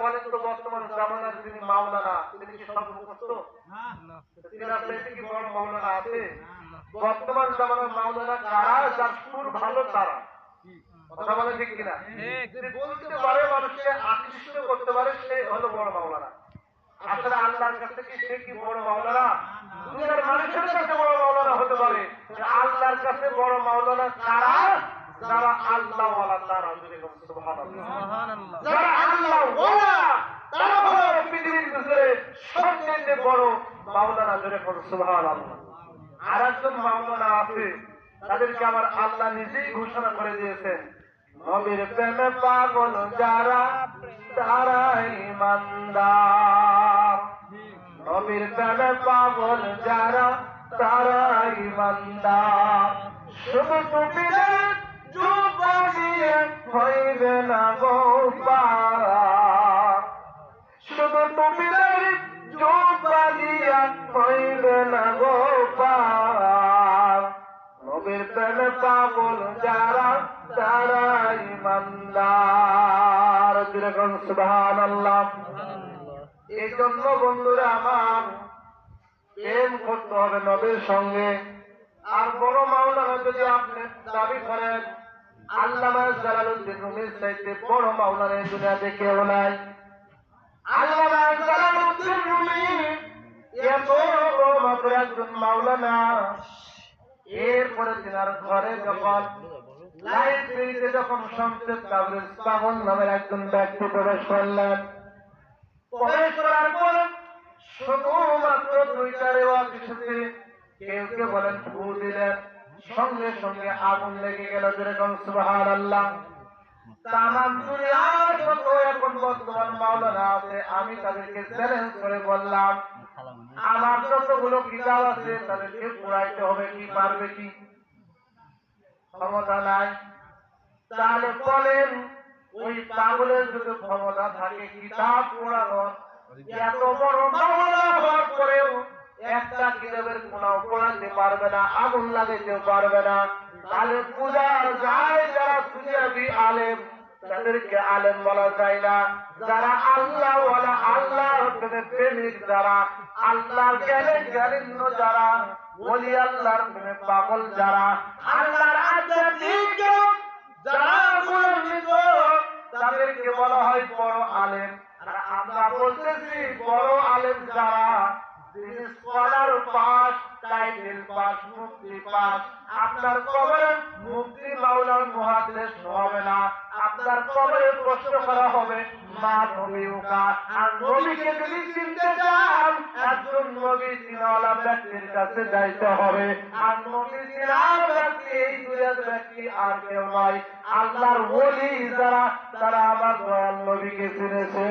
বলেন তো বর্তমান জামানার যিনি মাওলানা তিনি কি সর্বপ্রস্ত? তিনার চাইতে কি বড় মাওলানা আছে? বর্তমান জামানার মাওলানা কারা? যার সুর ভালো তারা। কথা বলে ঠিক কিনা? যে বলতে পারে, মানুষকে আকৃষ্ট করতে পারে, সে হলো বড় মাওলানা। আসলে আল্লাহর কাছে কি সে কি বড় মাওলানা? দুনিয়ার মানুষের কাছে বড় মাওলানা হতে পারে, আল্লাহর কাছে বড় মাওলানা কারা? যারা আল্লাহ ওয়ালা, তারা সুবহানাল্লাহ। যারা আল্লাহ ওয়ালা তারা হলো পৃথিবীর ভিতরে সবচেয়ে বড় মাওলানা। জোরে বলো সুবহানাল্লাহ। আর একজন মাওলানা আছে, তাদেরকে আমার আল্লাহ নিজেই ঘোষণা করে দিয়েছেন, নবীর প্রেমে পাগল যারা তারাই ইমানদার। নবীর প্রেমে পাগল যারা তারাই ইমানদার। শুধু টুপিদের জুব্বা দিয়ে হইবে না গো পার। শুধু টুপিদের জুব্বা দিয়ে হইবে না গো পার। নবীর প্রেমে পাগল যারা তারা ইমানদার। যেরকম সুবহানাল্লাহ। এই জন্য বন্ধুরা আমার, প্রেম করতে হবে নবীর সঙ্গে। আর বড় মাওলানা যদি আপনি দাবি করেন, আল্লামা জালালউদ্দিন রুমির চাইতে বড় মাওলানা এই দুনিয়াতে কেউ নাই। আল্লামা জালালউদ্দিন রুমি এত বড় মাত্র একজন মাওলানা। এরপরে তিনার ঘরে যখন লাইব্রেরিতে যখন শামসুল তাবরিজ পাগল নামের একজন ব্যক্তি প্রবেশ করলেন, প্রবেশ করার পর শুধুমাত্র দুইটা রেওয়াজ এসেছে। কেউ কেউ বলেন ফু দিলেন, সঙ্গে সঙ্গে আগুন লেগে গেল। যেরকম সুবহানাল্লাহ। তামাম দুনিয়ার যত এখন বর্তমান মাওলানা আছে, আমি তাদেরকে চ্যালেঞ্জ করে বললাম, আমার যতগুলো কিতাব আছে তাদেরকে পড়াইতে হবে। কি পারবে? কি ক্ষমতা নাই? তাহলে বলেন, ওই পাগলের যদি ক্ষমতা থাকে কিতাব পড়ানোর, এত বড় মাওলানা হওয়ার পরেও একটা কিতাবের কোনাও পড়াতে পারবে না, আগুন লাগাইতে পারবে না, তাহলে পূজা যায় যারা পূজাবি আলেম, তাদেরকে আলেম বলা যায় না। যারা আল্লাহ ওয়ালা, আল্লাহর প্রেমিক যারা, আল্লাহর জ্ঞানে জ্ঞানীন্য যারা, ওলি আল্লাহর প্রেমে পাগল যারা, আল্লাহর আধ্যাত্মিক যারা গুণান্বিত, তাদেরকে বলা হয় বড় আলেম। আর আমরা বলতেছি বড় আলেম যারা, যিনি স্কলার পাস, টাইটেল পাস, মুফতি পাস। আপনার কবরে মুফতি মাওলানা মুহাদ্দিস হবে না, আপনার কবরে প্রশ্ন করা হবে মা নবীকা। আর নবীকে যদি চিনতে চান, একজন নবী চিনাওয়ালা ব্যক্তির কাছে যাইতে হবে। আর নবী চিনা ব্যক্তি এই দুনিয়ার ব্যক্তি আর কেউ নয়, আল্লাহর ওলি যারা, তারা আমার দয়াল নবীকে চিনেছে।